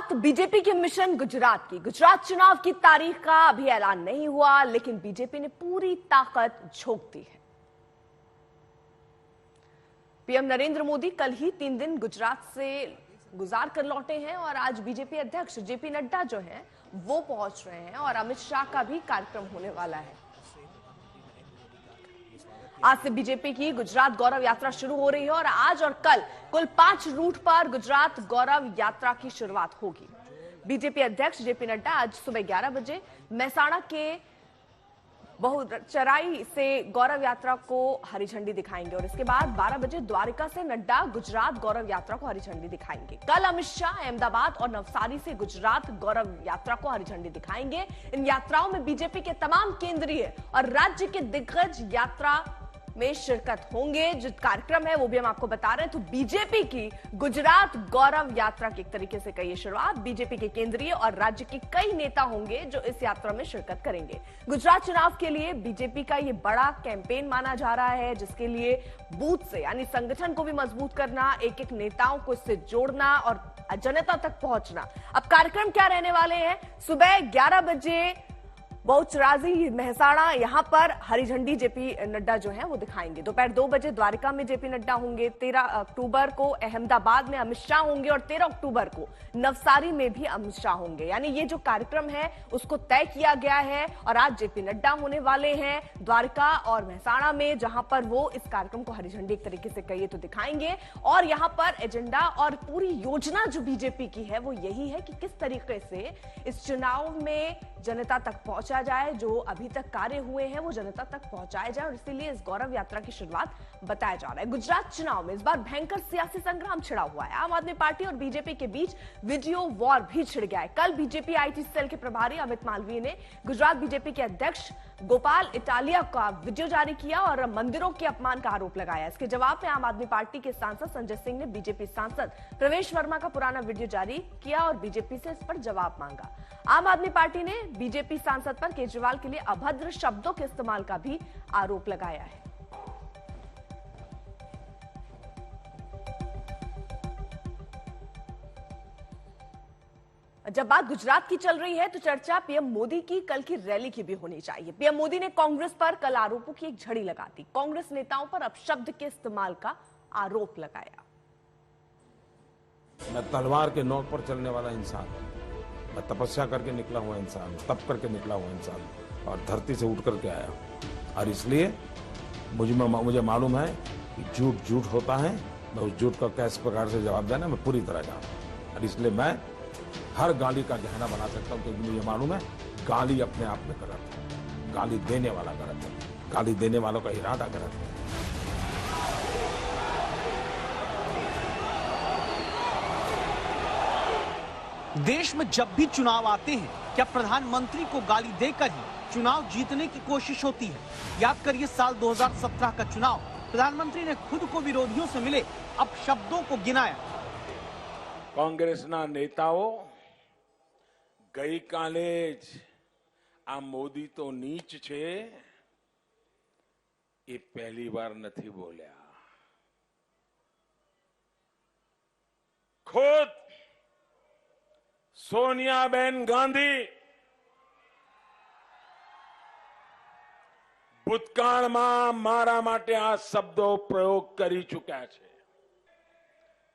बात बीजेपी के मिशन गुजरात की। गुजरात चुनाव की तारीख का अभी ऐलान नहीं हुआ, लेकिन बीजेपी ने पूरी ताकत झोंक दी है। पीएम नरेंद्र मोदी कल ही 3 दिन गुजरात से गुजार कर लौटे हैं और आज बीजेपी अध्यक्ष जेपी नड्डा जो हैं वो पहुंच रहे हैं और अमित शाह का भी कार्यक्रम होने वाला है। आज से बीजेपी की गुजरात गौरव यात्रा शुरू हो रही है और आज और कल कुल 5 रूट पर गुजरात गौरव यात्रा की शुरुआत होगी। बीजेपी अध्यक्ष जेपी नड्डा आज सुबह 11 बजे मेहसाणा के बहुचराई से गौरव यात्रा को हरी झंडी दिखाएंगे और इसके बाद 12 बजे द्वारका से नड्डा गुजरात गौरव यात्रा को हरी झंडी दिखाएंगे। कल अमित शाह अहमदाबाद और नवसारी से गुजरात गौरव यात्रा को हरी झंडी दिखाएंगे। इन यात्राओं में बीजेपी के तमाम केंद्रीय और राज्य के दिग्गज यात्रा में शिरकत होंगे। जो कार्यक्रम है वो भी हम आपको बता रहे हैं। तो बीजेपी की गुजरात गौरव यात्रा की एक तरीके से कहिए शुरुआत। बीजेपी के केंद्रीय और राज्य के कई नेता होंगे जो इस यात्रा में शिरकत करेंगे। गुजरात चुनाव के लिए बीजेपी का ये बड़ा कैंपेन माना जा रहा है, जिसके लिए बूथ से यानी संगठन को भी मजबूत करना, एक एक नेताओं को इससे जोड़ना और जनता तक पहुंचना। अब कार्यक्रम क्या रहने वाले हैं? सुबह 11 बजे बहुचराजी मेहसाणा, यहां पर हरी झंडी जेपी नड्डा जो है वो दिखाएंगे। दोपहर 2 बजे द्वारका में जेपी नड्डा होंगे। 13 अक्टूबर को अहमदाबाद में अमित शाह होंगे और 13 अक्टूबर को नवसारी में भी अमित शाह होंगे। यानी ये जो कार्यक्रम है उसको तय किया गया है और आज जेपी नड्डा होने वाले हैं द्वारका और मेहसाणा में, जहां पर वो इस कार्यक्रम को हरी झंडी एक तरीके से कहिए तो दिखाएंगे। और यहां पर एजेंडा और पूरी योजना जो बीजेपी की है वो यही है कि किस तरीके से इस चुनाव में जनता तक पहुंचा जाए, जो अभी तक कार्य हुए हैं वो जनता तक पहुंचाए जाए और इसीलिए इस गौरव यात्रा की शुरुआत बताया जा रहा है। गुजरात चुनाव में इस बार भयंकर सियासी संग्राम छिड़ा हुआ है। आम आदमी पार्टी और बीजेपी के बीच वीडियो वॉर भी छिड़ गया है। कल बीजेपी आईटी सेल के प्रभारी अमित मालवीय ने गुजरात बीजेपी के अध्यक्ष गोपाल इटालिया का वीडियो जारी किया और मंदिरों के अपमान का आरोप लगाया। इसके जवाब में आम आदमी पार्टी के सांसद संजय सिंह ने बीजेपी सांसद प्रवेश वर्मा का पुराना वीडियो जारी किया और बीजेपी से इस पर जवाब मांगा। आम आदमी पार्टी ने बीजेपी सांसद पर केजरीवाल के लिए अभद्र शब्दों के इस्तेमाल का भी आरोप लगाया है। जब बात गुजरात की चल रही है तो चर्चा पीएम मोदी की कल की रैली की भी होनी चाहिए। पीएम मोदी ने कांग्रेस पर कल आरोपों की एक झड़ी लगा दी। कांग्रेस नेताओं पर अपशब्द के इस्तेमाल का आरोप लगाया। मैं तलवार के नोक पर चलने वाला इंसान, मैं तपस्या करके निकला हुआ इंसान, तप करके निकला हुआ इंसान और धरती से उठ करके आया हूं। और इसलिए मुझे मालूम है कि झूठ झूठ होता है, मैं उस झूठ का किस प्रकार से जवाब देना मैं पूरी तरह जानता हूं। और इसलिए मैं हर गाली का गहना बना सकता हूं, क्योंकि मुझे मालूम है गाली अपने आप में गलत है, गाली देने वाला गलत है, गाली देने वालों का इरादा गलत है। देश में जब भी चुनाव आते हैं, क्या प्रधानमंत्री को गाली देकर ही चुनाव जीतने की कोशिश होती है? याद करिए साल 2017 का चुनाव, प्रधानमंत्री ने खुद को विरोधियों से मिले अपशब्दों को गिनाया। कांग्रेसना नेताओं गई काले ज आ मोदी तो नीच छे ये पहली बार नहीं बोल्या। खुद सोनियाबेन गांधी ભૂતકાળમાં મારા માટે આ શબ્દો પ્રયોગ કરી ચૂક્યા છે।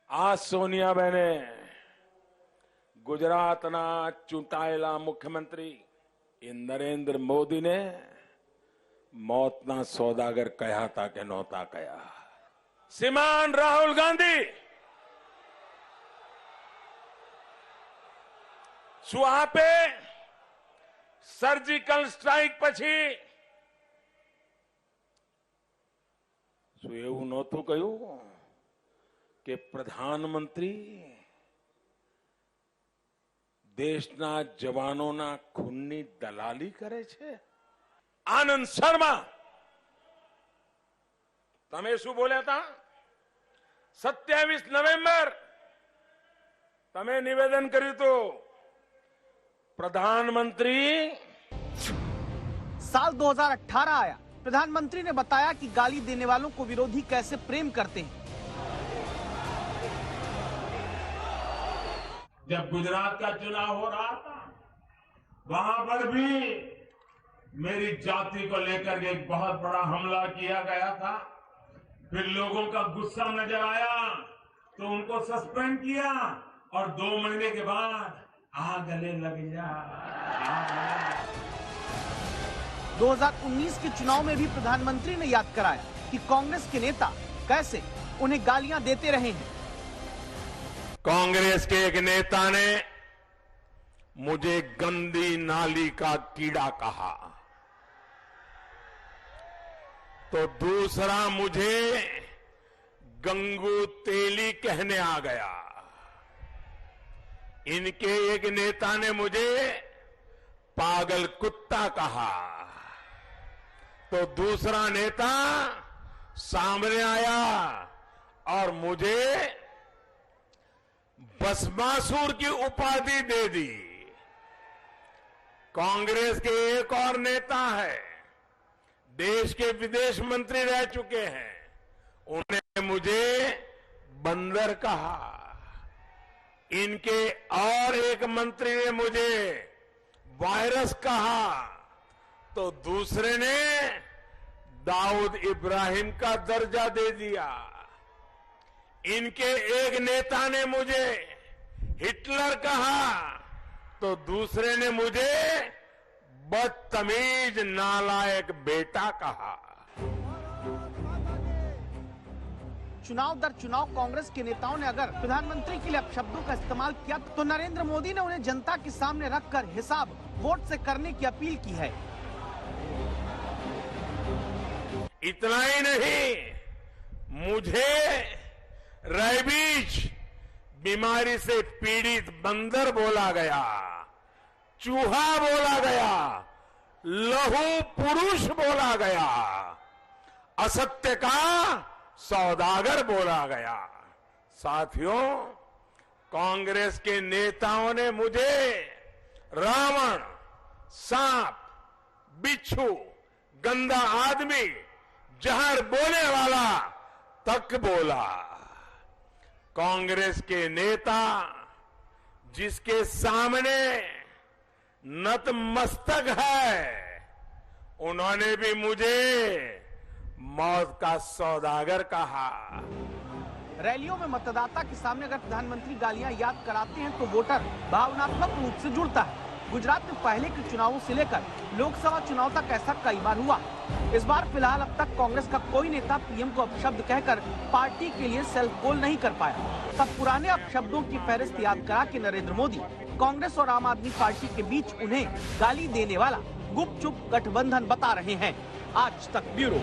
આ સોનિયાબેને ગુજરાતના ચૂંટાયેલા મુખ્યમંત્રી નરેન્દ્ર મોદીને મૌતના સોદાગર કહ્યા હતા કે નહોતા કહ્યા? શ્રીમાન રાહુલ ગાંધી શું આપે સર્જિકલ સ્ટ્રાઇક પછી શું એવું નહોતું કહ્યું કે પ્રધાનમંત્રી દેશના જવાનોના ખૂનની દલાલી કરે છે? આનંદ શર્મા તમે શું બોલ્યા હતા? 27 નવેમ્બર તમે નિવેદન કર્યું હતું प्रधानमंत्री। साल 2018 आया, प्रधानमंत्री ने बताया कि गाली देने वालों को विरोधी कैसे प्रेम करते हैं। जब गुजरात का चुनाव हो रहा था वहां पर भी मेरी जाति को लेकर के एक बहुत बड़ा हमला किया गया था। फिर लोगों का गुस्सा नजर आया तो उनको सस्पेंड किया और 2 महीने के बाद गले लग जा। 2019 के चुनाव में भी प्रधानमंत्री ने याद कराया कि कांग्रेस के नेता कैसे उन्हें गालियां देते रहे हैं। कांग्रेस के एक नेता ने मुझे गंदी नाली का कीड़ा कहा तो दूसरा मुझे गंगू तेली कहने आ गया। इनके एक नेता ने मुझे पागल कुत्ता कहा तो दूसरा नेता सामने आया और मुझे भस्मासुर की उपाधि दे दी। कांग्रेस के एक और नेता है, देश के विदेश मंत्री रह चुके हैं, उन्होंने मुझे बंदर कहा। इनके और एक मंत्री ने मुझे वायरस कहा तो दूसरे ने दाऊद इब्राहिम का दर्जा दे दिया। इनके एक नेता ने मुझे हिटलर कहा तो दूसरे ने मुझे बदतमीज नालायक बेटा कहा। चुनाव दर चुनाव कांग्रेस के नेताओं ने अगर प्रधानमंत्री के लिए अपशब्दों का इस्तेमाल किया तो नरेंद्र मोदी ने उन्हें जनता के सामने रखकर हिसाब वोट से करने की अपील की है। इतना ही नहीं, मुझे रेबीज बीमारी से पीड़ित बंदर बोला गया, चूहा बोला गया, लहू पुरुष बोला गया, असत्य का सौदागर बोला गया। साथियों, कांग्रेस के नेताओं ने मुझे रावण, सांप, बिच्छू, गंदा आदमी, जहर बोले वाला तक बोला। कांग्रेस के नेता जिसके सामने नतमस्तक है, उन्होंने भी मुझे मौत का सौदागर कहा। रैलियों में मतदाता के सामने अगर प्रधानमंत्री गालियां याद कराते हैं तो वोटर भावनात्मक रूप से जुड़ता है। गुजरात में पहले के चुनावों से लेकर लोकसभा चुनाव तक ऐसा कई बार हुआ। इस बार फिलहाल अब तक कांग्रेस का कोई नेता पीएम को अपशब्द कहकर पार्टी के लिए सेल्फ गोल नहीं कर पाया। तब पुराने अपशब्दों की फहरिस्त याद करा के नरेंद्र मोदी कांग्रेस और आम आदमी पार्टी के बीच उन्हें गाली देने वाला गुपचुप गठबंधन बता रहे हैं। आज तक ब्यूरो।